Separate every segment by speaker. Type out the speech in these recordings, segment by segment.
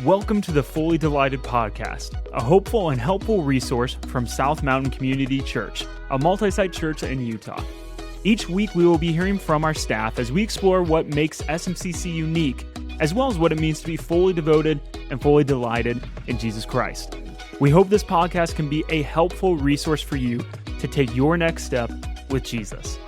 Speaker 1: Welcome to the Fully Delighted Podcast, a hopeful and helpful resource from South Mountain Community Church, a multi-site church in Utah. Each week we will be hearing from our staff as we explore what makes SMCC unique, as well as what it means to be fully devoted and fully delighted in Jesus Christ. We hope this podcast can be a helpful resource for you to take your next step with Jesus.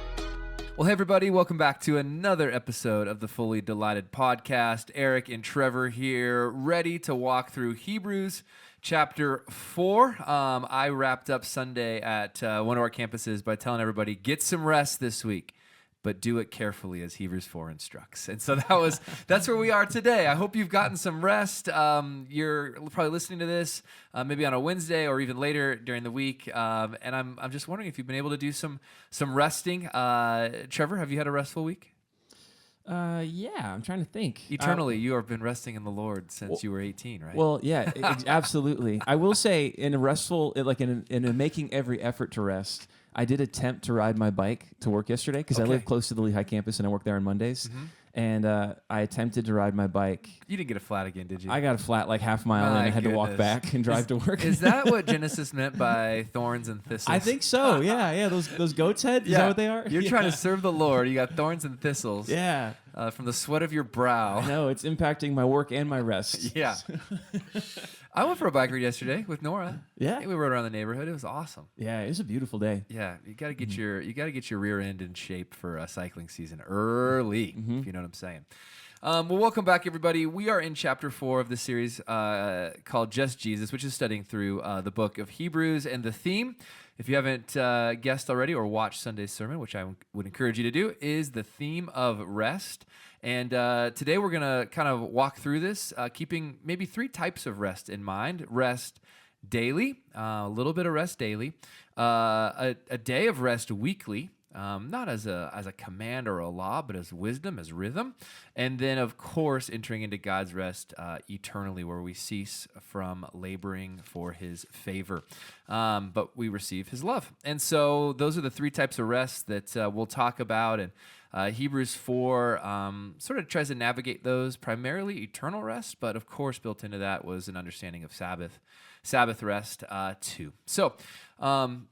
Speaker 2: Well, hey, everybody. Welcome back to another episode of the Fully Delighted Podcast. Eric and Trevor here, ready to walk through Hebrews chapter 4. I wrapped up Sunday at one of our campuses by telling everybody, get some rest this week, but do it carefully as Hebrews 4 instructs. And so that's where we are today. I hope you've gotten some rest. You're probably listening to this maybe on a Wednesday or even later during the week. And I'm just wondering if you've been able to do some resting. Trevor, have you had a restful week?
Speaker 3: Yeah, I'm trying to think.
Speaker 2: Eternally, you have been resting in the Lord since you were 18, right?
Speaker 3: Well, yeah, absolutely. I will say, in a restful, like in a making every effort to rest, I did attempt to ride my bike to work yesterday because I live close to the Lehigh campus and I work there on Mondays. Mm-hmm. And I attempted to ride my bike.
Speaker 2: You didn't get a flat again, did you?
Speaker 3: I got a flat like half mile and I had to walk back and drive to work.
Speaker 2: Is that what Genesis meant by thorns and thistles?
Speaker 3: I think so. Yeah. Those goat's head. Is that what they are?
Speaker 2: You're trying to serve the Lord. You got thorns and thistles.
Speaker 3: Yeah.
Speaker 2: From the sweat of your brow.
Speaker 3: No, it's impacting my work and my rest.
Speaker 2: Yeah. I went for a bike ride yesterday with Nora.
Speaker 3: Yeah.
Speaker 2: We rode around the neighborhood. It was awesome.
Speaker 3: Yeah, it was a beautiful day.
Speaker 2: Yeah, you got to get your rear end in shape for cycling season early, if you know what I'm saying. Well, welcome back, everybody. We are in chapter 4 of the series called Just Jesus, which is studying through the book of Hebrews. And the theme, if you haven't guessed already or watched Sunday's sermon, which I would encourage you to do, is the theme of rest. And today we're going to kind of walk through this, keeping maybe 3 types of rest in mind. Rest daily, a little bit of rest daily, a day of rest weekly, not as a command or a law, but as wisdom, as rhythm. And then, of course, entering into God's rest eternally, where we cease from laboring for his favor, but we receive his love. And so those are the 3 types of rest that we'll talk about. And Hebrews 4 sort of tries to navigate those, primarily eternal rest, but of course built into that was an understanding of Sabbath rest too. So,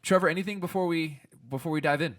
Speaker 2: Trevor, anything before we dive in?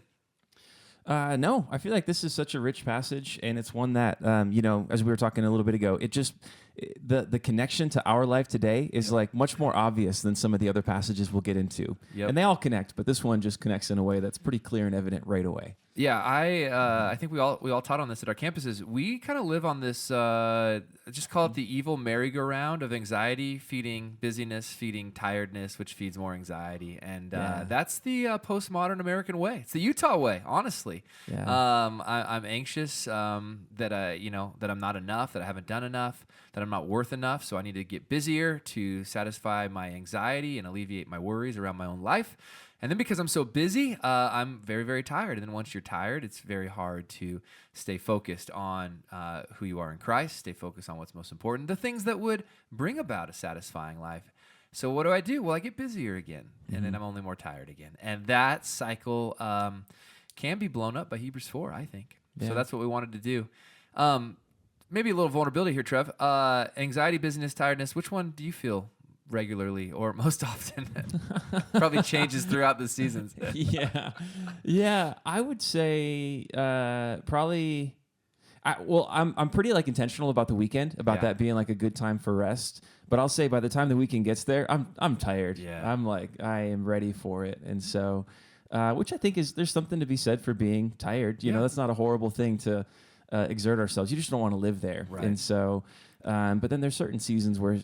Speaker 3: No, I feel like this is such a rich passage, and it's one that, as we were talking a little bit ago, the connection to our life today is like much more obvious than some of the other passages we'll get into. Yep. And they all connect, but this one just connects in a way that's pretty clear and evident right away.
Speaker 2: Yeah, I think we all taught on this at our campuses. We kind of live on this, just call it the evil merry-go-round of anxiety, feeding busyness, feeding tiredness, which feeds more anxiety. And that's the postmodern American way. It's the Utah way, honestly. Yeah. I'm anxious that I'm not enough, that I haven't done enough, that I'm not worth enough, so I need to get busier to satisfy my anxiety and alleviate my worries around my own life. And then because I'm so busy, I'm very, very tired. And then once you're tired, it's very hard to stay focused on who you are in Christ, stay focused on what's most important, the things that would bring about a satisfying life. So what do? Well, I get busier again, and then I'm only more tired again. And that cycle can be blown up by Hebrews 4, I think. Yeah. So that's what we wanted to do. Maybe a little vulnerability here, Trev. Anxiety, busyness, tiredness, which one do you feel regularly or most often? Probably changes throughout the seasons.
Speaker 3: Yeah. I would say probably. I'm pretty intentional about the weekend, about that being like a good time for rest. But I'll say by the time the weekend gets there, I'm tired. Yeah. I'm I am ready for it, and so which I think there's something to be said for being tired. You know, that's not a horrible thing to exert ourselves. You just don't want to live there, right. And so. But then there's certain seasons where,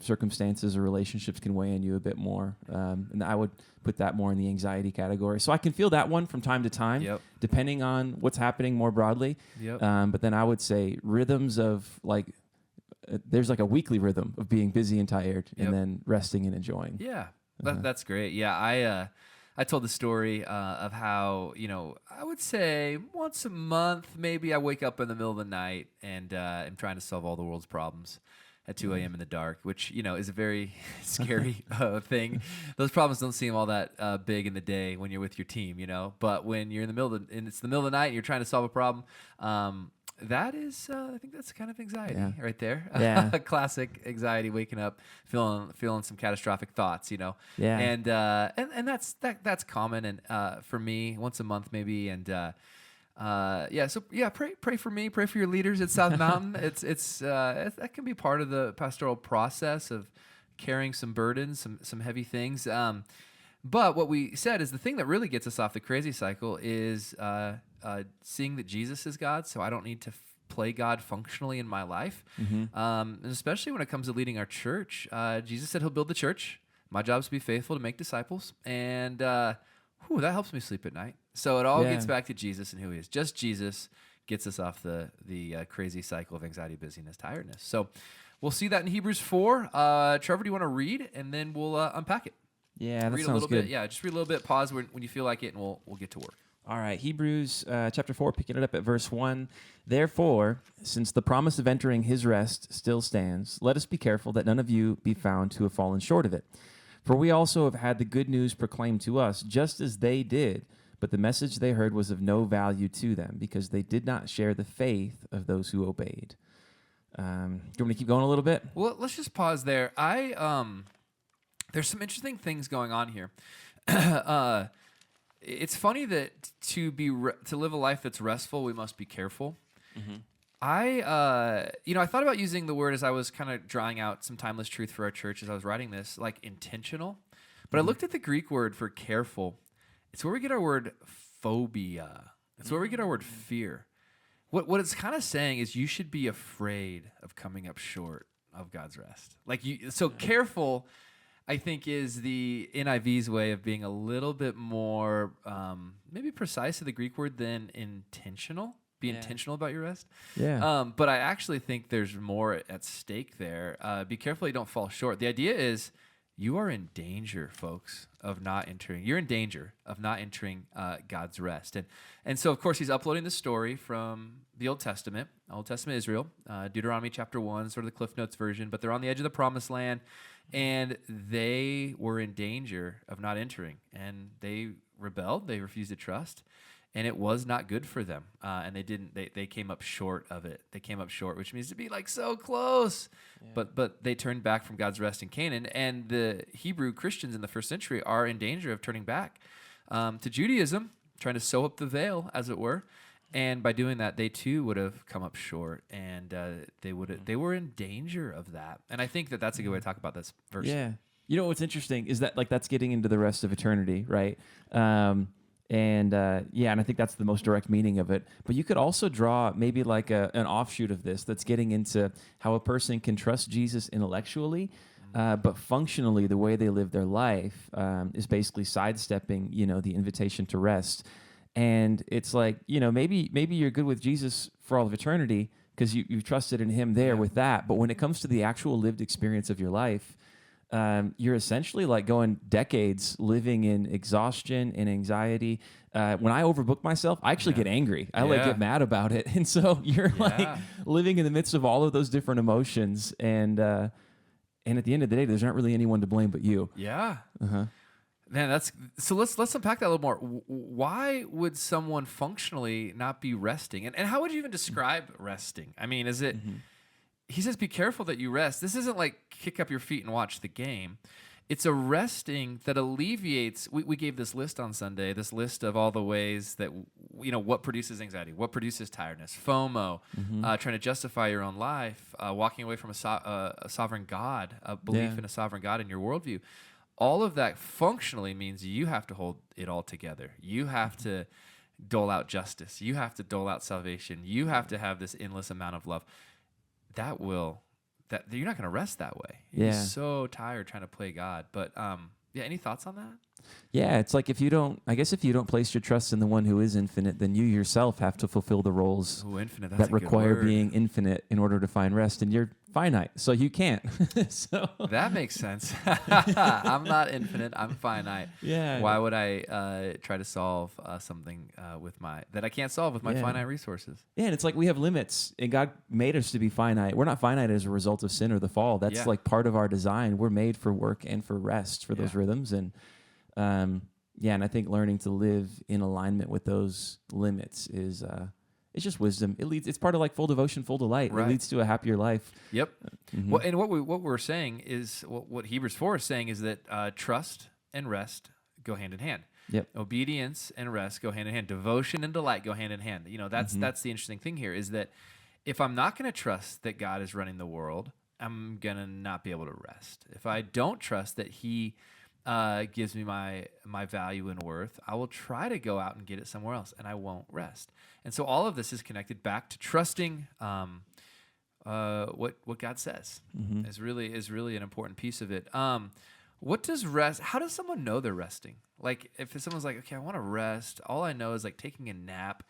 Speaker 3: circumstances or relationships can weigh on you a bit more. And I would put that more in the anxiety category. So I can feel that one from time to time, depending on what's happening more broadly. Yep. But then I would say rhythms of there's a weekly rhythm of being busy and tired and then resting and enjoying.
Speaker 2: Yeah, that's great. Yeah, I told the story of how, I would say once a month, maybe I wake up in the middle of the night and am trying to solve all the world's problems at 2 a.m. in the dark, which, is a very scary thing. Those problems don't seem all that big in the day when you're with your team, but when you're in the middle of it's the middle of the night and you're trying to solve a problem, That is, I think that's kind of anxiety right there.
Speaker 3: Yeah.
Speaker 2: Classic anxiety, waking up, feeling some catastrophic thoughts,
Speaker 3: Yeah.
Speaker 2: And that's common. And for me, once a month maybe. And pray for me, pray for your leaders at South Mountain. That can be part of the pastoral process of carrying some burdens, some heavy things. But what we said is the thing that really gets us off the crazy cycle is seeing that Jesus is God, so I don't need to play God functionally in my life. And especially when it comes to leading our church. Jesus said he'll build the church. My job is to be faithful, to make disciples. And that helps me sleep at night. So it all gets back to Jesus and who he is. Just Jesus gets us off the crazy cycle of anxiety, busyness, tiredness. So we'll see that in Hebrews 4. Trevor, do you want to read? And then we'll unpack it.
Speaker 3: Yeah, that
Speaker 2: read
Speaker 3: sounds
Speaker 2: a little
Speaker 3: good.
Speaker 2: bit. Yeah, just read a little bit. Pause when you feel like it, and we'll get to work.
Speaker 3: All right, Hebrews chapter 4, picking it up at verse 1. Therefore, since the promise of entering his rest still stands, let us be careful that none of you be found to have fallen short of it. For we also have had the good news proclaimed to us, just as they did, but the message they heard was of no value to them, because they did not share the faith of those who obeyed. Do you want me to keep going a little bit?
Speaker 2: Well, let's just pause there. There's some interesting things going on here. It's funny that to live a life that's restful, we must be careful. I thought about using the word as I was kind of drawing out some timeless truth for our church as I was writing this, like intentional. But I looked at the Greek word for careful. It's where we get our word phobia. It's where we get our word fear. What it's kind of saying is you should be afraid of coming up short of God's rest. Careful, I think, is the NIV's way of being a little bit more maybe precise to the Greek word than intentional. Be intentional about your rest.
Speaker 3: Yeah.
Speaker 2: But I actually think there's more at stake there. Be careful you don't fall short. The idea is you are in danger, folks, of not entering. You're in danger of not entering God's rest. And so, of course, he's uploading the story from the Old Testament Israel, Deuteronomy chapter 1, sort of the Cliff Notes version. But they're on the edge of the promised land. And they were in danger of not entering. And they rebelled. They refused to trust. And it was not good for them. And they came up short of it. They came up short, which means to be like so close. Yeah. But they turned back from God's rest in Canaan. And the Hebrew Christians in the first century are in danger of turning back to Judaism, trying to sew up the veil, as it were. And by doing that, they too would have come up short, and they were in danger of that. And I think that's a good way to talk about this verse.
Speaker 3: Yeah. You know what's interesting is that that's getting into the rest of eternity, right? And I think that's the most direct meaning of it. But you could also draw maybe like an offshoot of this that's getting into how a person can trust Jesus intellectually, but functionally the way they live their life is basically sidestepping, the invitation to rest. And it's like, maybe you're good with Jesus for all of eternity because you've trusted in him there with that. But when it comes to the actual lived experience of your life, you're essentially like going decades living in exhaustion and anxiety. When I overbook myself, I actually get angry. I get mad about it. And so you're like living in the midst of all of those different emotions. And at the end of the day, there's not really anyone to blame but you.
Speaker 2: Yeah. Man, so let's unpack that a little more. Why would someone functionally not be resting? And how would you even describe resting? I mean, is it... He says, be careful that you rest. This isn't like kick up your feet and watch the game. It's a resting that alleviates. We gave this list on Sunday, this list of all the ways that, what produces anxiety, what produces tiredness, FOMO, trying to justify your own life, walking away from a sovereign God, a belief in a sovereign God in your worldview. All of that functionally means you have to hold it all together. You have to dole out justice. You have to dole out salvation. You have to have this endless amount of love. That you're not going to rest that way. You're so tired trying to play God. But any thoughts on that?
Speaker 3: Yeah, it's like if you don't place your trust in the one who is infinite, then you yourself have to fulfill the roles that require being infinite in order to find rest, and you're finite, so you can't. So
Speaker 2: that makes sense. I'm not infinite. I'm finite.
Speaker 3: Yeah.
Speaker 2: Why would I try to solve something that I can't solve with my finite resources?
Speaker 3: Yeah, and it's like we have limits, and God made us to be finite. We're not finite as a result of sin or the fall. That's like part of our design. We're made for work and for rest, for those rhythms, and and I think learning to live in alignment with those limits is it's just wisdom. It's part of like full devotion, full delight.
Speaker 2: Right.
Speaker 3: It leads to a happier life.
Speaker 2: Yep. Well, and what we're saying is what Hebrews 4 is saying is that trust and rest go hand in hand.
Speaker 3: Yep.
Speaker 2: Obedience and rest go hand in hand. Devotion and delight go hand in hand. That's the interesting thing here is that if I'm not going to trust that God is running the world, I'm going to not be able to rest. If I don't trust that he gives me my value and worth, I will try to go out and get it somewhere else, and I won't rest. And so all of this is connected back to trusting what God says is really an important piece of it. What does rest? How does someone know they're resting? Like if someone's like, okay, I want to rest. All I know is like taking a nap,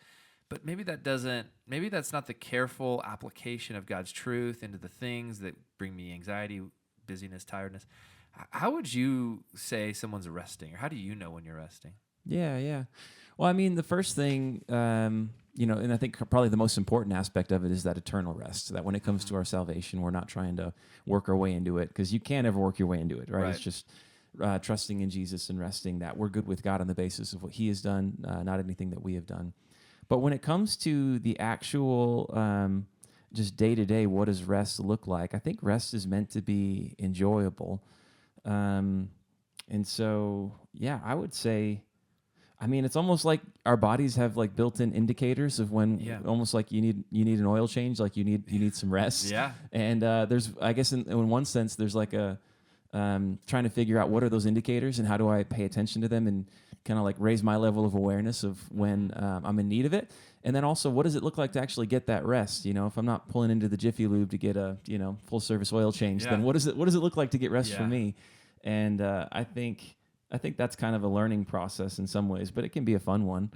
Speaker 2: but maybe that's not the careful application of God's truth into the things that bring me anxiety, busyness, tiredness. How would you say someone's resting, or how do you know when you're resting?
Speaker 3: Yeah. Well, I mean, the first thing, and I think probably the most important aspect of it is that eternal rest, that when it comes to our salvation, we're not trying to work our way into it, because you can't ever work your way into it, right? It's just trusting in Jesus and resting that we're good with God on the basis of what he has done, not anything that we have done. But when it comes to the actual just day-to-day, what does rest look like? I think rest is meant to be enjoyable. And so, I would say, I mean, it's almost like our bodies have like built-in indicators of when, almost like you need an oil change, like you need some rest.
Speaker 2: Yeah.
Speaker 3: And there's, I guess, in one sense, there's like a trying to figure out what are those indicators and how do I pay attention to them and kind of like raise my level of awareness of when I'm in need of it. And then also, what does it look like to actually get that rest? If I'm not pulling into the Jiffy Lube to get a full service oil change, then what does it look like to get rest for me? And I think that's kind of a learning process in some ways, but it can be a fun one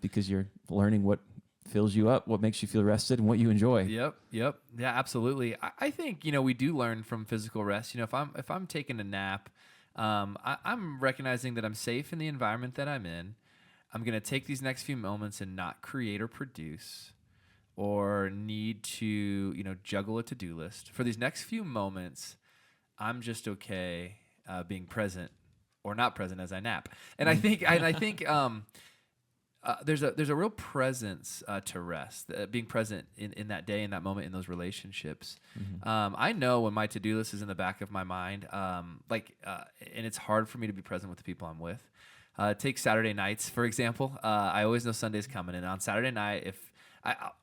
Speaker 3: because you're learning what fills you up, what makes you feel rested, and what you enjoy.
Speaker 2: Yep. Yeah, absolutely. I think we do learn from physical rest. If I'm taking a nap, I'm recognizing that I'm safe in the environment that I'm in. I'm going to take these next few moments and not create or produce or need to, juggle a to-do list. For these next few moments, I'm just okay being present or not present as I nap. And I think there's a real presence to rest, being present in that day, in that moment, in those relationships. I know when my to-do list is in the back of my mind, and it's hard for me to be present with the people I'm with. Take Saturday nights, for example. I always know Sunday's coming, and on Saturday night,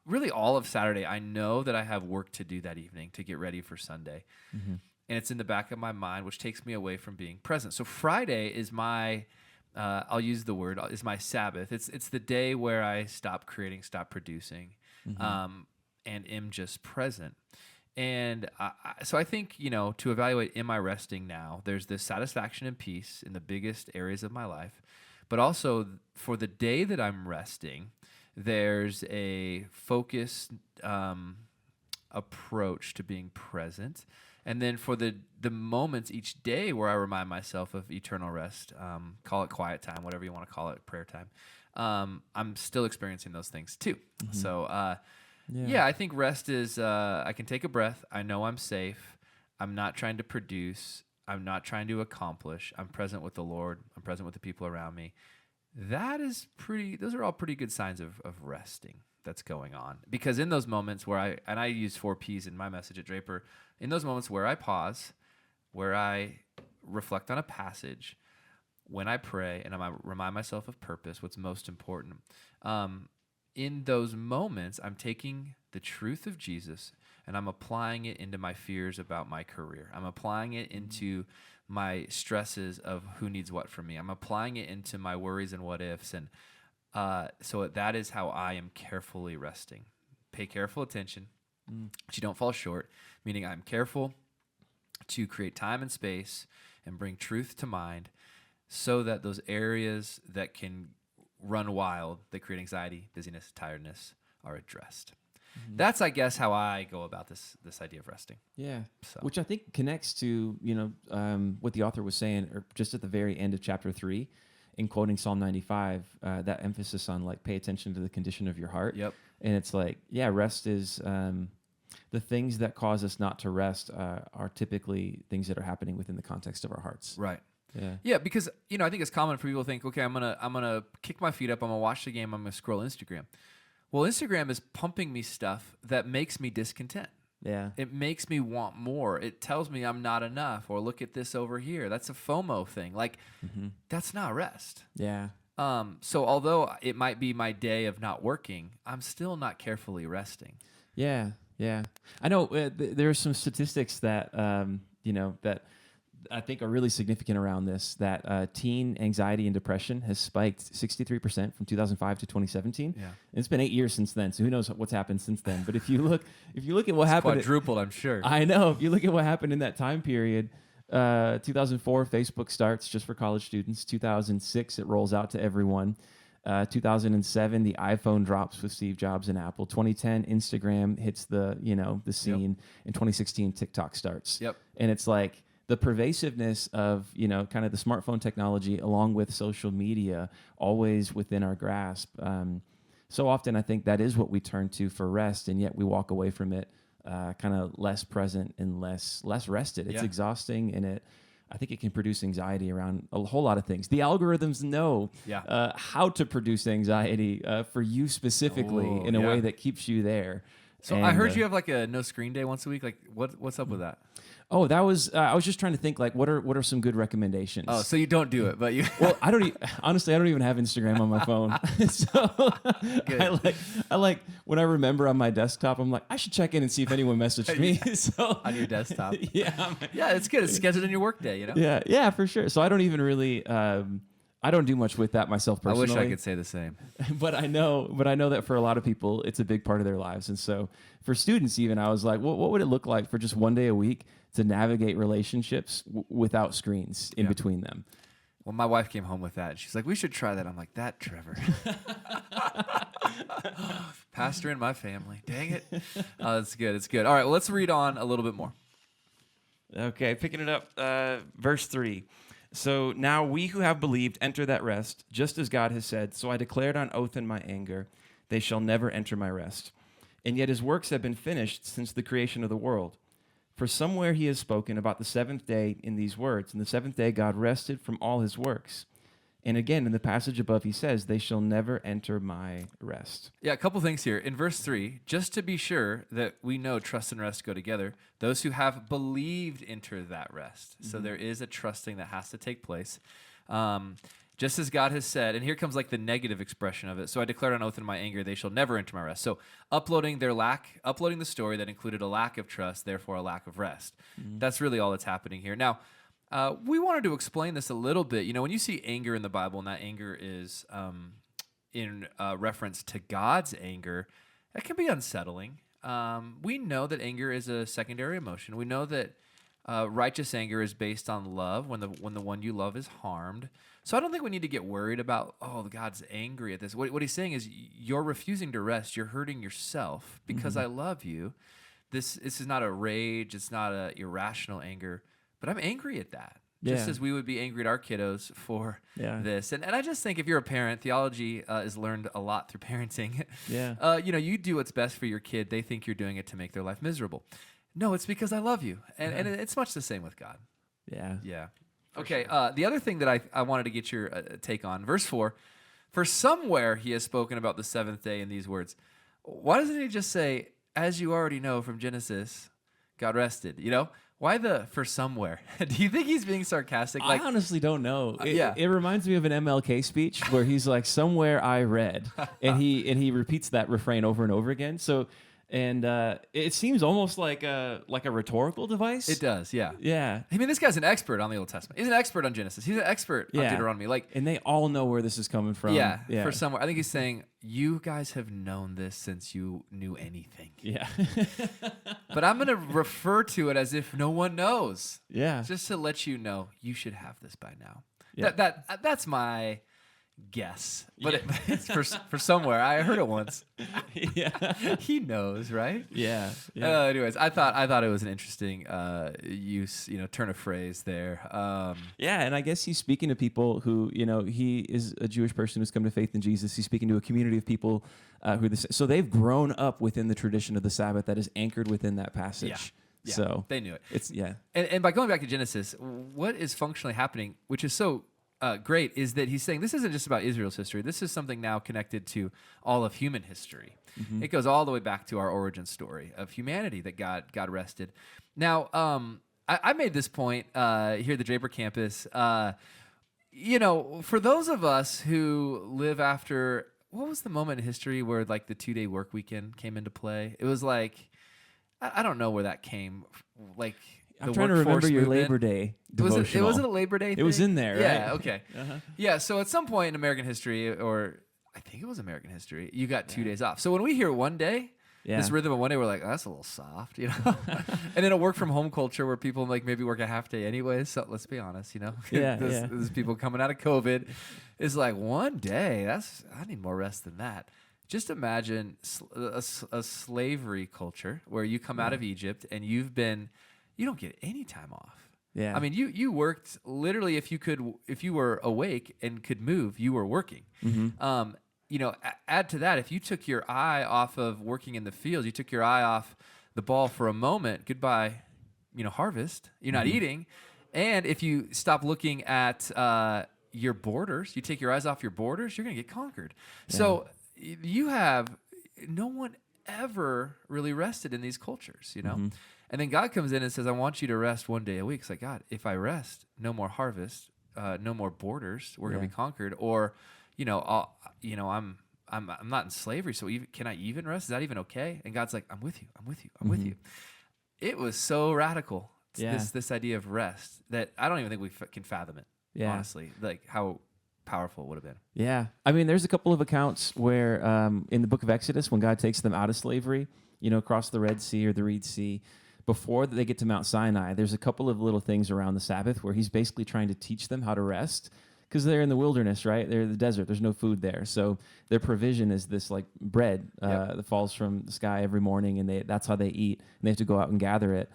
Speaker 2: really all of Saturday, I know that I have work to do that evening to get ready for Sunday. And it's in the back of my mind, which takes me away from being present. So Friday is my, I'll use the word, is my Sabbath. It's the day where I stop creating, stop producing, and am just present. And so I think, to evaluate, am I resting now? There's this satisfaction and peace in the biggest areas of my life. But also for the day that I'm resting, there's a focused approach to being present. And then for the moments each day where I remind myself of eternal rest, call it quiet time, whatever you want to call it, prayer time, I'm still experiencing those things too. So, I think rest is I can take a breath. I know I'm safe. I'm not trying to produce. I'm not trying to accomplish. I'm present with the Lord. I'm present with the people around me. Those are all pretty good signs of resting that's going on. Because in those moments where I use 4 Ps in my message at Draper, in those moments where I pause, where I reflect on a passage, when I pray and I remind myself of purpose, what's most important, in those moments, I'm taking the truth of Jesus and I'm applying it into my fears about my career. I'm applying it into my stresses of who needs what from me. I'm applying it into my worries and what ifs. And so that is how I am carefully resting. Pay careful attention so you don't fall short, meaning I'm careful to create time and space and bring truth to mind so that those areas that can run wild, that create anxiety, busyness, tiredness, are addressed. That's, I guess, how I go about this idea of resting.
Speaker 3: Yeah, so. Which I think connects to what the author was saying, or just at the very end of chapter 3, in quoting Psalm 95, that emphasis on like pay attention to the condition of your heart.
Speaker 2: Yep.
Speaker 3: And it's like, rest is the things that cause us not to rest are typically things that are happening within the context of our hearts.
Speaker 2: Right.
Speaker 3: Yeah,
Speaker 2: because I think it's common for people to think, okay, I'm gonna kick my feet up, I'm gonna watch the game, I'm gonna scroll Instagram. Well, Instagram is pumping me stuff that makes me discontent.
Speaker 3: Yeah.
Speaker 2: It makes me want more. It tells me I'm not enough, or look at this over here. That's a FOMO thing. Like, that's not rest.
Speaker 3: Yeah.
Speaker 2: So although it might be my day of not working, I'm still not carefully resting.
Speaker 3: Yeah. Yeah. I know there are some statistics that, that I think are really significant around this, that teen anxiety and depression has spiked 63% from 2005 to 2017.
Speaker 2: Yeah.
Speaker 3: And it's been 8 years since then, so who knows what's happened since then. But if you look at what happened,
Speaker 2: Quadrupled, I'm sure.
Speaker 3: I know. If you look at what happened in that time period, 2004, Facebook starts just for college students. 2006, it rolls out to everyone. 2007, the iPhone drops with Steve Jobs and Apple. 2010, Instagram hits the scene. In 2016, TikTok starts.
Speaker 2: Yep.
Speaker 3: And it's like the pervasiveness of, kind of the smartphone technology along with social media always within our grasp. So often I think that is what we turn to for rest, and yet we walk away from it kind of less present and less rested. It's exhausting, and I think it can produce anxiety around a whole lot of things. The algorithms know how to produce anxiety for you specifically in a way that keeps you there.
Speaker 2: So I heard you have like a no screen day once a week. Like what's up with that?
Speaker 3: Oh, that was I was just trying to think like what are some good recommendations.
Speaker 2: Oh, so you don't do it, but you
Speaker 3: Well, honestly I don't even have Instagram on my phone. So I like when I remember on my desktop, I'm like I should check in and see if anyone messaged me. So
Speaker 2: on your desktop.
Speaker 3: Yeah.
Speaker 2: Yeah, it's good. It's scheduled in your workday,
Speaker 3: Yeah, for sure. So I don't even really I don't do much with that myself personally.
Speaker 2: I wish I could say the same.
Speaker 3: But I know that for a lot of people, it's a big part of their lives. And so for students even, I was like, what would it look like for just one day a week to navigate relationships without screens in between them?
Speaker 2: Well, my wife came home with that. She's like, we should try that. I'm like, that, Trevor. Pastor in my family. Dang it. Oh, it's good. It's good. All right, well, let's read on a little bit more.
Speaker 4: Okay, picking it up, verse 3. So now we who have believed enter that rest, just as God has said, so I declared on oath in my anger, they shall never enter my rest. And yet his works have been finished since the creation of the world. For somewhere he has spoken about the seventh day in these words, and the seventh day God rested from all his works. And again, in the passage above, he says, they shall never enter my rest.
Speaker 2: Yeah, a couple things here. In verse 3, just to be sure that we know trust and rest go together, those who have believed enter that rest. Mm-hmm. So there is a trusting that has to take place. Just as God has said, and here comes like the negative expression of it. So I declared on oath in my anger, they shall never enter my rest. So uploading the story that included a lack of trust, therefore a lack of rest. Mm-hmm. That's really all that's happening here. Now, we wanted to explain this a little bit. When you see anger in the Bible, and that anger is in reference to God's anger, that can be unsettling. We know that anger is a secondary emotion. We know that righteous anger is based on love when the one you love is harmed. So I don't think we need to get worried about, God's angry at this. What he's saying is you're refusing to rest. You're hurting yourself because I love you. This is not a rage. It's not a irrational anger. But I'm angry at that, just as we would be angry at our kiddos for this. And I just think if you're a parent, theology is learned a lot through parenting.
Speaker 3: Yeah.
Speaker 2: You do what's best for your kid. They think you're doing it to make their life miserable. No, it's because I love you. And it's much the same with God.
Speaker 3: Yeah.
Speaker 2: Yeah. Okay, sure. The other thing that I wanted to get your take on, verse 4, for somewhere he has spoken about the seventh day in these words. Why doesn't he just say, as you already know from Genesis, God rested, Why for somewhere? Do you think he's being sarcastic?
Speaker 3: I honestly don't know. It reminds me of an MLK speech where he's like, somewhere I read, and he repeats that refrain over and over again. So, and it seems almost like a rhetorical device.
Speaker 2: It does, yeah.
Speaker 3: Yeah.
Speaker 2: I mean, this guy's an expert on the Old Testament. He's an expert on Genesis. He's an expert on Deuteronomy.
Speaker 3: And they all know where this is coming from.
Speaker 2: Yeah, for somewhere. I think he's saying, you guys have known this since you knew anything.
Speaker 3: Yeah.
Speaker 2: But I'm going to refer to it as if no one knows.
Speaker 3: Yeah.
Speaker 2: Just to let you know, you should have this by now.
Speaker 3: Yeah.
Speaker 2: That's my guess. But it's for somewhere. I heard it once.
Speaker 3: Yeah.
Speaker 2: He knows, right?
Speaker 3: Yeah.
Speaker 2: Anyways, I thought it was an interesting use, turn of phrase there.
Speaker 3: Yeah, and I guess he's speaking to people who, he is a Jewish person who's come to faith in Jesus. He's speaking to a community of people so they've grown up within the tradition of the Sabbath that is anchored within that passage.
Speaker 2: Yeah,
Speaker 3: so
Speaker 2: they knew it.
Speaker 3: It's
Speaker 2: And by going back to Genesis, what is functionally happening, which is so great is that he's saying this isn't just about Israel's history. This is something now connected to all of human history. It goes all the way back to our origin story of humanity that God rested. Now, I made this point here at the Draper campus. For those of us who live after, what was the moment in history where like the 2-day work weekend came into play? It was like, I don't know where that came. Like,
Speaker 3: I'm trying to remember your
Speaker 2: movement.
Speaker 3: Labor Day devotional.
Speaker 2: Was it a Labor Day thing?
Speaker 3: It was in there, right?
Speaker 2: Yeah, okay. Yeah, so at some point in American history, or I think it was American history, you got 2 days off. So when we hear one day, this rhythm of one day, we're like, oh, that's a little soft, And in a work from home culture where people like maybe work a half day anyways, so let's be honest, There's people coming out of COVID. It's like 1 day, I need more rest than that. Just imagine a slavery culture where you come out of Egypt and you don't get any time off.
Speaker 3: Yeah.
Speaker 2: I mean, you worked literally if you were awake and could move, you were working. Add to that, if you took your eye off of working in the fields, you took your eye off the ball for a moment, goodbye, harvest. You're not eating. And if you stop looking at your borders, you take your eyes off your borders, you're going to get conquered. Yeah. So no one ever really rested in these cultures, And then God comes in and says, I want you to rest 1 day a week. It's like, God, if I rest, no more harvest, no more borders, we're going to be conquered. Or, I'm not in slavery, so can I even rest? Is that even okay? And God's like, I'm with you. I'm with you. I'm with you. It was so radical, this idea of rest, that I don't even think we can fathom it, honestly, like how powerful it would have been.
Speaker 3: Yeah. I mean, there's a couple of accounts where in the book of Exodus, when God takes them out of slavery, across the Red Sea or the Reed Sea, before they get to Mount Sinai, there's a couple of little things around the Sabbath where he's basically trying to teach them how to rest, because they're in the wilderness, right? They're in the desert. There's no food there. So their provision is this like bread that falls from the sky every morning, and that's how they eat, and they have to go out and gather it.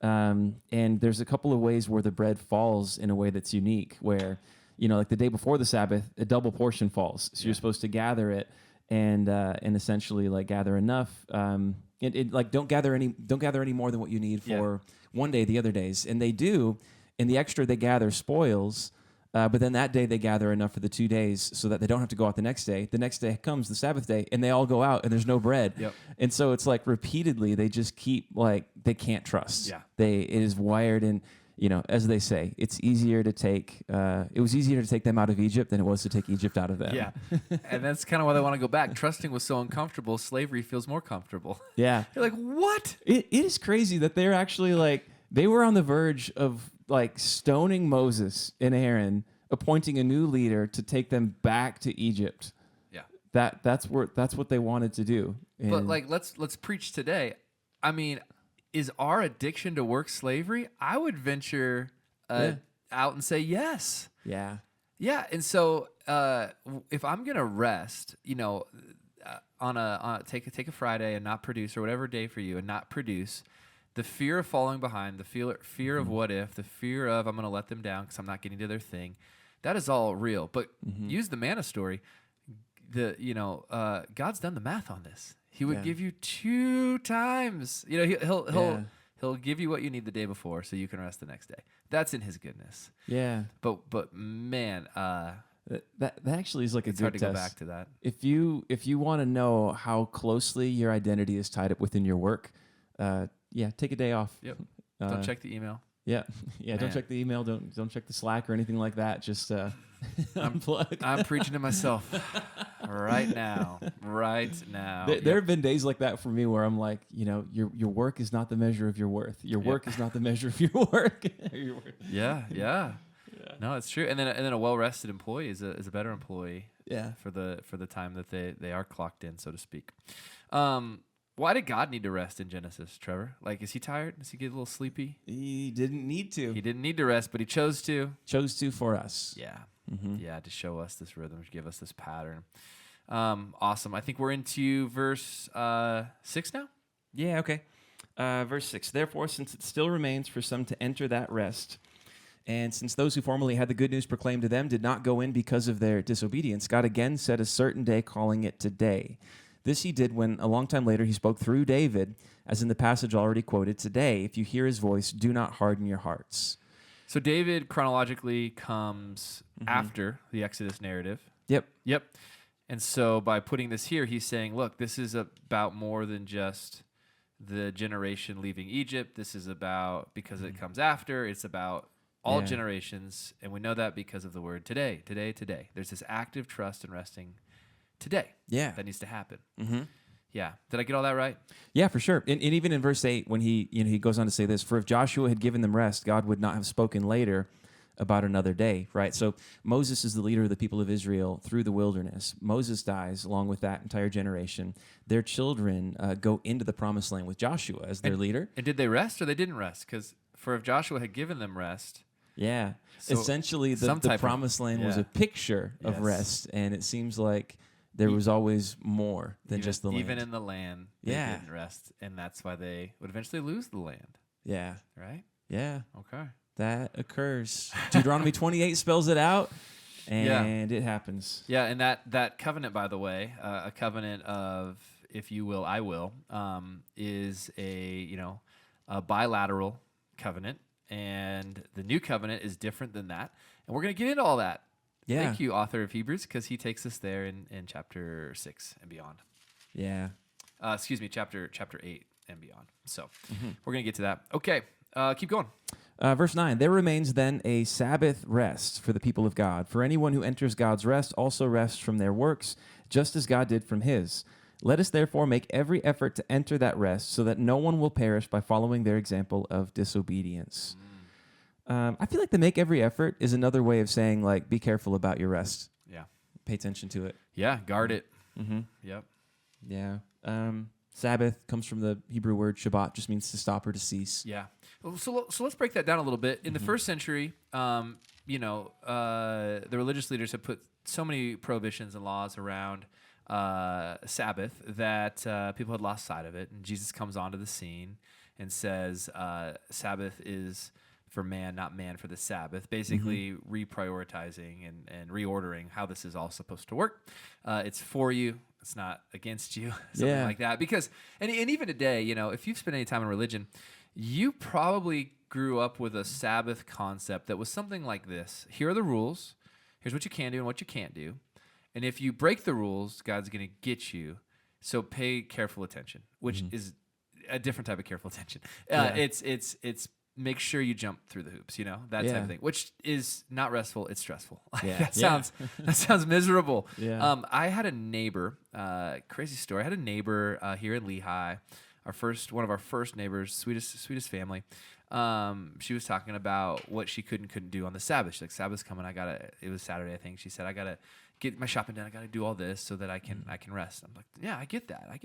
Speaker 3: And there's a couple of ways where the bread falls in a way that's unique, where, like the day before the Sabbath, a double portion falls. So you're supposed to gather it and essentially like gather enough. Don't gather any more than what you need for 1 day the other days. And they do, and the extra they gather spoils. But then that day they gather enough for the 2 days so that they don't have to go out the next day. The next day comes the Sabbath day, and they all go out, and there's no bread. Yep. And so it's like repeatedly they just keep they can't trust. Yeah. It is wired in, as they say, it was easier to take them out of Egypt than it was to take Egypt out of them.
Speaker 2: Yeah. And that's kind of why they want to go back. Trusting was so uncomfortable, slavery feels more comfortable.
Speaker 3: Yeah.
Speaker 2: You're like, what?
Speaker 3: It is crazy that they're actually they were on the verge of stoning Moses and Aaron, appointing a new leader to take them back to Egypt. Yeah. That's what they wanted to do. And
Speaker 2: but let's preach today. I mean, is our addiction to work slavery? I would venture out and say yes.
Speaker 3: Yeah.
Speaker 2: Yeah. And so if I'm gonna rest, take a Friday and not produce, or whatever day for you, and not produce, the fear of falling behind, the fear of what if, the fear of I'm going to let them down because I'm not getting to their thing, that is all real. But use the manna story. God's done the math on this. He would give you 2 times. He'll give you what you need the day before so you can rest the next day. That's in His goodness.
Speaker 3: Yeah.
Speaker 2: But man,
Speaker 3: that actually is like a good
Speaker 2: hard to
Speaker 3: test.
Speaker 2: go back to that.
Speaker 3: If you want to know how closely your identity is tied up within your work, take a day off.
Speaker 2: Yep. Don't check the email.
Speaker 3: Yeah. Don't check the email. Don't check the Slack or anything like that. Just unplug.
Speaker 2: I'm preaching to myself right now.
Speaker 3: There have been days like that for me where I'm like, your work is not the measure of your worth. Your work is not the measure of your work.
Speaker 2: Yeah. No, it's true. And then a well-rested employee is a better employee. Yeah. For the time that they are clocked in, so to speak. Why did God need to rest in Genesis, Trevor? Is he tired? Does he get a little sleepy?
Speaker 3: He didn't need to.
Speaker 2: He didn't need to rest, but he chose to.
Speaker 3: Chose to for us.
Speaker 2: Yeah. Mm-hmm. Yeah, to show us this rhythm, to give us this pattern. Awesome. I think we're into verse 6 now?
Speaker 4: Yeah, okay. Verse 6. Therefore, since it still remains for some to enter that rest, and since those who formerly had the good news proclaimed to them did not go in because of their disobedience, God again set a certain day, calling it today. This he did when, a long time later, he spoke through David, as in the passage already quoted, today, if you hear his voice, do not harden your hearts.
Speaker 2: So David chronologically comes after the Exodus narrative.
Speaker 3: Yep.
Speaker 2: Yep. And so by putting this here, he's saying, look, this is about more than just the generation leaving Egypt. This is about, because it comes after, it's about all generations. And we know that because of the word today. There's this active trust and resting today.
Speaker 3: Yeah.
Speaker 2: That needs to happen. Yeah. Did I get all that right?
Speaker 3: Yeah, for sure. And even in verse 8, when he goes on to say this, for if Joshua had given them rest, God would not have spoken later about another day, right? So Moses is the leader of the people of Israel through the wilderness. Moses dies along with that entire generation. Their children go into the promised land with Joshua as their leader.
Speaker 2: And did they rest or they didn't rest? Because for if Joshua had given them rest.
Speaker 3: Yeah.
Speaker 2: So
Speaker 3: essentially, the promised land was a picture of rest. And it seems like there was always more than just the land.
Speaker 2: Even in the land, they didn't rest. And that's why they would eventually lose the land.
Speaker 3: Yeah.
Speaker 2: Right?
Speaker 3: Yeah.
Speaker 2: Okay.
Speaker 3: That occurs. Deuteronomy 28 spells it out, and it happens.
Speaker 2: Yeah, and that covenant, by the way, a covenant of if you will, I will, is a bilateral covenant, and the new covenant is different than that, and we're going to get into all that.
Speaker 3: Yeah.
Speaker 2: Thank you, author of Hebrews, because he takes us there in chapter 6 and beyond.
Speaker 3: Yeah.
Speaker 2: Chapter 8 and beyond. So we're going to get to that. Okay, keep going.
Speaker 3: Verse 9, there remains then a Sabbath rest for the people of God. For anyone who enters God's rest also rests from their works, just as God did from his. Let us therefore make every effort to enter that rest, so that no one will perish by following their example of disobedience. I feel like the make every effort is another way of saying, like, be careful about your rest.
Speaker 2: Yeah.
Speaker 3: Pay attention to it.
Speaker 2: Yeah, guard it. Yep.
Speaker 3: Yeah. Sabbath comes from the Hebrew word Shabbat, just means to stop or to cease.
Speaker 2: Yeah. So let's break that down a little bit. In the first century, the religious leaders have put so many prohibitions and laws around Sabbath that people had lost sight of it. And Jesus comes onto the scene and says, Sabbath is for man, not man for the Sabbath, basically reprioritizing and reordering how this is all supposed to work. It's for you. It's not against you, something like that. Because, and even today, if you've spent any time in religion, you probably grew up with a Sabbath concept that was something like this. Here are the rules. Here's what you can do and what you can't do. And if you break the rules, God's going to get you. So pay careful attention, which is a different type of careful attention. It's make sure you jump through the hoops, that type of thing, which is not restful. It's stressful. that sounds miserable.
Speaker 3: Yeah.
Speaker 2: I had a neighbor, crazy story. I had a neighbor here in Lehigh, one of our first neighbors, sweetest family. She was talking about what she could and couldn't do on the Sabbath. She's like, Sabbath's coming. It was Saturday, I think. She said, I gotta get my shopping done. I gotta do all this so that I can rest. I'm like, yeah, I get that. I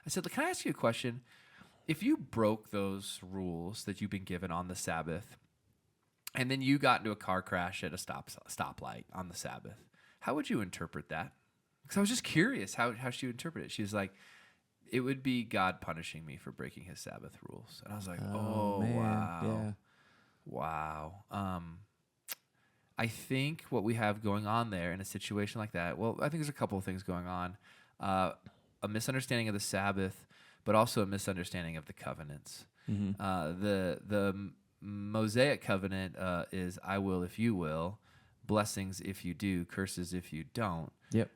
Speaker 2: said, can I ask you a question? If you broke those rules that you've been given on the Sabbath, and then you got into a car crash at a stoplight on the Sabbath, how would you interpret that? Because I was just curious how she would interpret it. She was like, it would be God punishing me for breaking his Sabbath rules. And I was like, oh
Speaker 3: man.
Speaker 2: wow.
Speaker 3: Yeah.
Speaker 2: Wow. I think what we have going on there in a situation like that, well, I think there's a couple of things going on. A misunderstanding of the Sabbath, but also a misunderstanding of the covenants. The Mosaic covenant is I will if you will, blessings if you do, curses if you don't.
Speaker 3: Yep.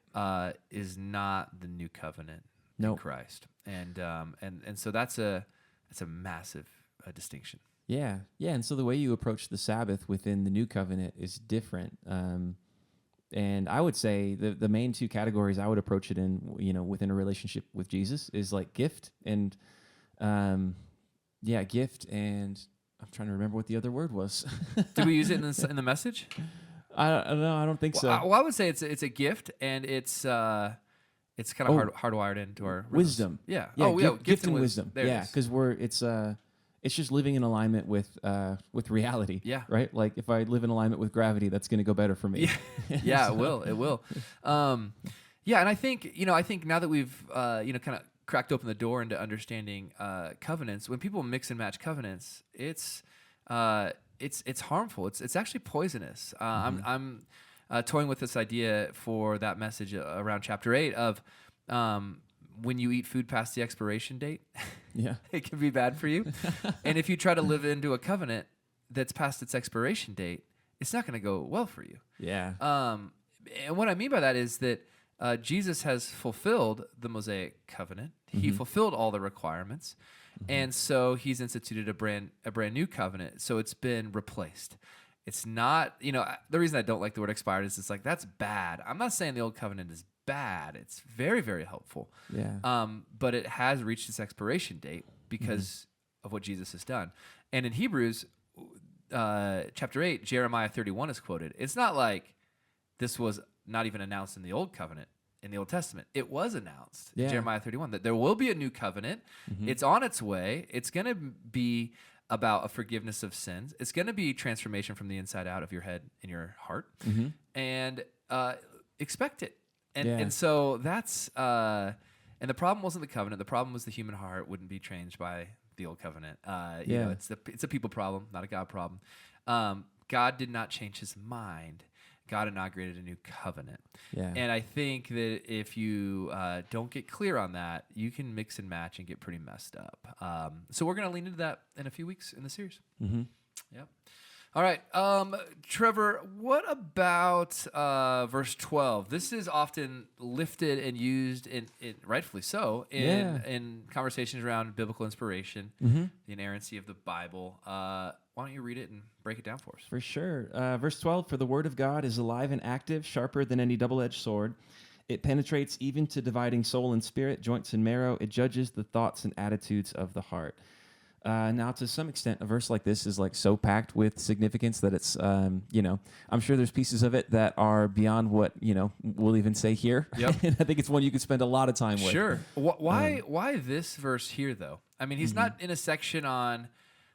Speaker 2: Is not the new covenant in Christ, and so that's a massive distinction.
Speaker 3: Yeah, and so the way you approach the Sabbath within the new covenant is different. And I would say the main two categories I would approach it in, within a relationship with Jesus is like gift and, gift and I'm trying to remember what the other word was.
Speaker 2: Did we use it in the message?
Speaker 3: I don't know. I don't think so.
Speaker 2: I would say it's a gift and it's kind of hardwired into our
Speaker 3: wisdom.
Speaker 2: Yeah.
Speaker 3: Gift and wisdom. Yeah, because it's just living in alignment with reality.
Speaker 2: Yeah.
Speaker 3: Right. Like if I live in alignment with gravity, that's going to go better for me.
Speaker 2: Yeah. It will. And I think now that we've kind of cracked open the door into understanding covenants, when people mix and match covenants, it's harmful. It's actually poisonous. I'm toying with this idea for that message around chapter 8 of when you eat food past the expiration date, it can be bad for you. And if you try to live into a covenant, that's past its expiration date, it's not going to go well for you.
Speaker 3: Yeah.
Speaker 2: And what I mean by that is that Jesus has fulfilled the Mosaic covenant. He fulfilled all the requirements, and so he's instituted a brand new covenant. So it's been replaced. It's not, the reason I don't like the word expired is it's like, that's bad. I'm not saying the old covenant is bad. It's very, very helpful.
Speaker 3: Yeah.
Speaker 2: But it has reached its expiration date because of what Jesus has done. And in Hebrews chapter 8, Jeremiah 31 is quoted. It's not like this was not even announced in the Old Covenant, in the Old Testament. It was announced in Jeremiah 31 that there will be a new covenant. It's on its way. It's going to be about a forgiveness of sins. It's going to be transformation from the inside out of your head and your heart. And expect it. And so that's, and the problem wasn't the covenant. The problem was the human heart wouldn't be changed by the old covenant. It's a people problem, not a God problem. God did not change his mind. God inaugurated a new covenant.
Speaker 3: Yeah.
Speaker 2: And I think that if you don't get clear on that, you can mix and match and get pretty messed up. So we're going to lean into that in a few weeks in the series. Yep. All right. Trevor, what about verse 12? This is often lifted and used, in rightfully so, in conversations around biblical inspiration, the inerrancy of the Bible. Why don't you read it and break it down for us?
Speaker 3: For sure. Verse 12, for the word of God is alive and active, sharper than any double-edged sword. It penetrates even to dividing soul and spirit, joints and marrow. It judges the thoughts and attitudes of the heart. Now, to some extent, a verse like this is like so packed with significance that it's, I'm sure there's pieces of it that are beyond what, we'll even say here.
Speaker 2: Yep.
Speaker 3: And I think it's one you could spend a lot of time with.
Speaker 2: Sure. Why this verse here, though? I mean, he's not in a section on,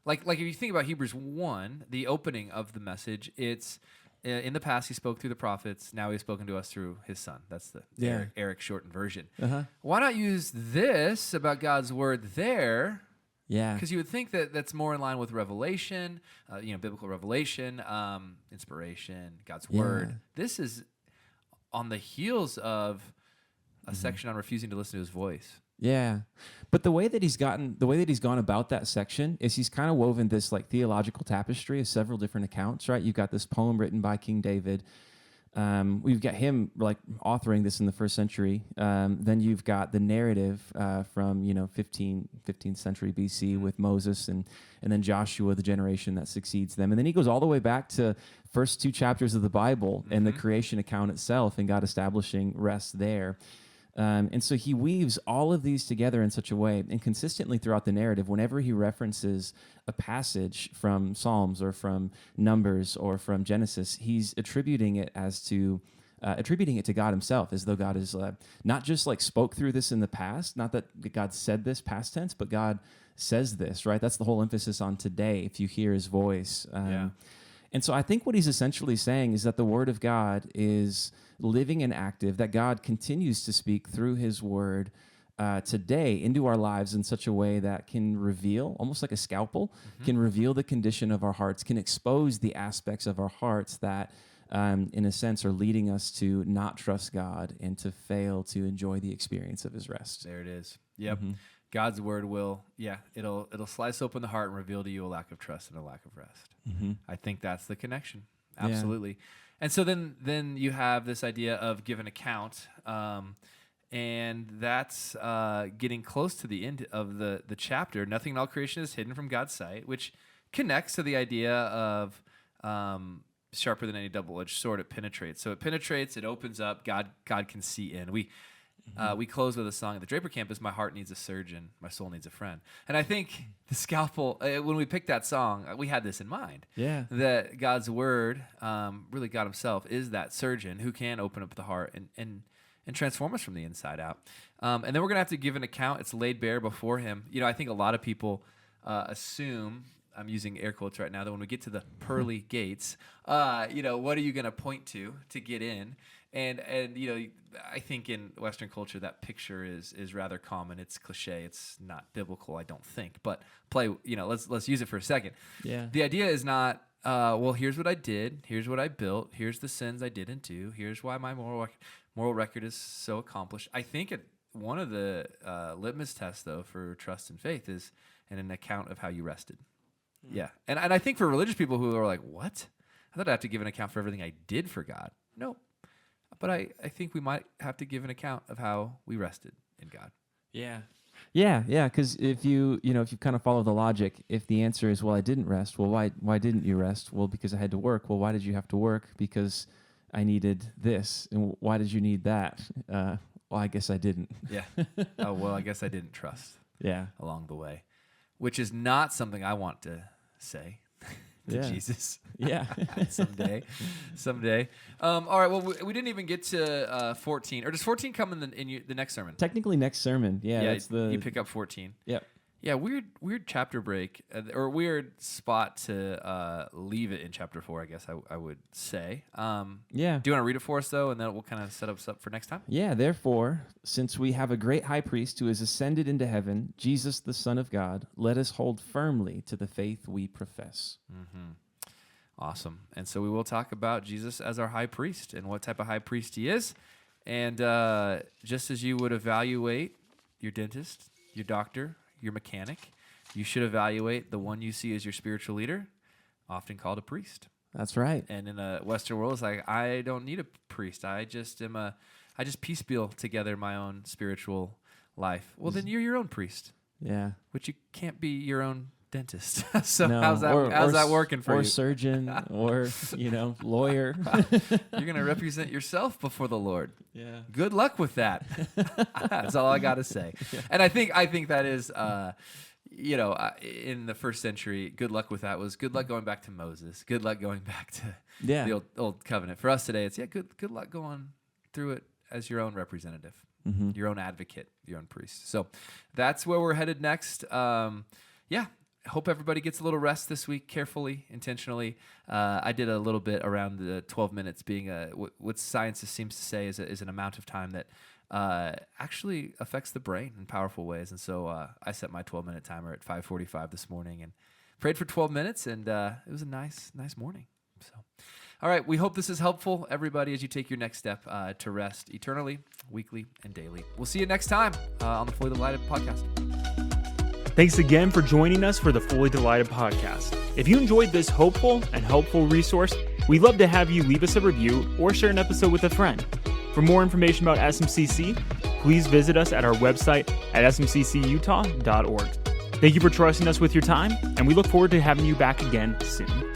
Speaker 2: like if you think about Hebrews 1, the opening of the message, it's, in the past he spoke through the prophets, now he's spoken to us through his son. That's the Eric shortened version. Why not use this about God's word there?
Speaker 3: Yeah.
Speaker 2: Because you would think that that's more in line with revelation, biblical revelation, inspiration, God's word. This is on the heels of a section on refusing to listen to his voice.
Speaker 3: Yeah. But the way that he's gone about that section is he's kind of woven this like theological tapestry of several different accounts, right? You've got this poem written by King David. We've got him like authoring this in the first century. Then you've got the narrative from 15th century BC with Moses and then Joshua, the generation that succeeds them. And then he goes all the way back to first 2 chapters of the Bible and the creation account itself and God establishing rest there. And so he weaves all of these together in such a way, and consistently throughout the narrative, whenever he references a passage from Psalms or from Numbers or from Genesis, he's attributing it to God himself, as though God is not just like spoke through this in the past, not that God said this past tense, but God says this, right? That's the whole emphasis on today, if you hear his voice. And so I think what he's essentially saying is that the word of God is living and active, that God continues to speak through his word today into our lives in such a way that can reveal, almost like a scalpel, can reveal the condition of our hearts, can expose the aspects of our hearts that, in a sense, are leading us to not trust God and to fail to enjoy the experience of his rest.
Speaker 2: There it is. Yep. God's word will, it'll slice open the heart and reveal to you a lack of trust and a lack of rest. I think that's the connection. Absolutely. Yeah. And so then you have this idea of give an account, and that's getting close to the end of the chapter. Nothing in all creation is hidden from God's sight, which connects to the idea of sharper than any double-edged sword. It penetrates. So it penetrates. It opens up. God can see in. We close with a song at the Draper campus, My Heart Needs a Surgeon, My Soul Needs a Friend. And I think the scalpel, when we picked that song, we had this in mind.
Speaker 3: Yeah.
Speaker 2: That God's word, really God himself, is that surgeon who can open up the heart and transform us from the inside out. And then we're going to have to give an account. It's laid bare before him. I think a lot of people assume, I'm using air quotes right now, that when we get to the pearly gates, what are you going to point to get in? And I think in Western culture that picture is rather common. It's cliche. It's not biblical, I don't think. But let's use it for a second.
Speaker 3: Yeah.
Speaker 2: The idea is not here's what I did, here's what I built, here's the sins I didn't do, here's why my moral record is so accomplished. I think one of the litmus tests though for trust and faith is an account of how you rested. Yeah. And I think for religious people who are like, what? I thought I have to give an account for everything I did for God. No. But I think we might have to give an account of how we rested in God.
Speaker 4: Yeah.
Speaker 3: Yeah, because if you kind of follow the logic, if the answer is, well, I didn't rest, well, why didn't you rest? Well, because I had to work. Well, why did you have to work? Because I needed this. And why did you need that? Well, I guess I didn't.
Speaker 2: Yeah. Oh, well, I guess I didn't trust
Speaker 3: Yeah.
Speaker 2: along the way, which is not something I want to say to
Speaker 3: Yeah.
Speaker 2: Jesus.
Speaker 3: Yeah.
Speaker 2: Someday. All right. Well, we didn't even get to 14. Or does 14 come in the next sermon?
Speaker 3: Technically, next sermon. Yeah, that's
Speaker 2: you pick up 14.
Speaker 3: Yep.
Speaker 2: Yeah, weird chapter break or weird spot to leave it in chapter 4. I guess I would say.
Speaker 3: Yeah.
Speaker 2: Do you want to read it for us though, and then we'll kind of set us up for next time?
Speaker 3: Yeah. Therefore, since we have a great high priest who has ascended into heaven, Jesus, the Son of God, let us hold firmly to the faith we profess.
Speaker 2: Mm-hmm. Awesome. And so we will talk about Jesus as our high priest and what type of high priest he is. And just as you would evaluate your dentist, your doctor, your mechanic, you should evaluate the one you see as your spiritual leader, often called a priest.
Speaker 3: That's right.
Speaker 2: And in a Western world, it's like, I don't need a priest. I just piece meal together my own spiritual life. Well, then you're your own priest.
Speaker 3: Yeah.
Speaker 2: But you can't be your own dentist. So
Speaker 3: No,
Speaker 2: how's that working for you?
Speaker 3: Or surgeon, or lawyer.
Speaker 2: You're gonna represent yourself before the Lord.
Speaker 3: Yeah.
Speaker 2: Good luck with that. That's all I gotta say. Yeah. And I think that is, in the first century, good luck with that was good luck going back to Moses. Good luck going back to the old covenant. For us today, it's good luck going through it as your own representative, your own advocate, your own priest. So that's where we're headed next. I hope everybody gets a little rest this week, carefully, intentionally. I did a little bit around the 12 minutes being what science seems to say is an amount of time that actually affects the brain in powerful ways. And so I set my 12-minute timer at 5:45 this morning and prayed for 12 minutes, and it was a nice morning. So, all right, we hope this is helpful, everybody, as you take your next step to rest eternally, weekly, and daily. We'll see you next time on the Fully Delighted podcast.
Speaker 1: Thanks again for joining us for the Fully Delighted podcast. If you enjoyed this hopeful and helpful resource, we'd love to have you leave us a review or share an episode with a friend. For more information about SMCC, please visit us at our website at smccutah.org. Thank you for trusting us with your time, and we look forward to having you back again soon.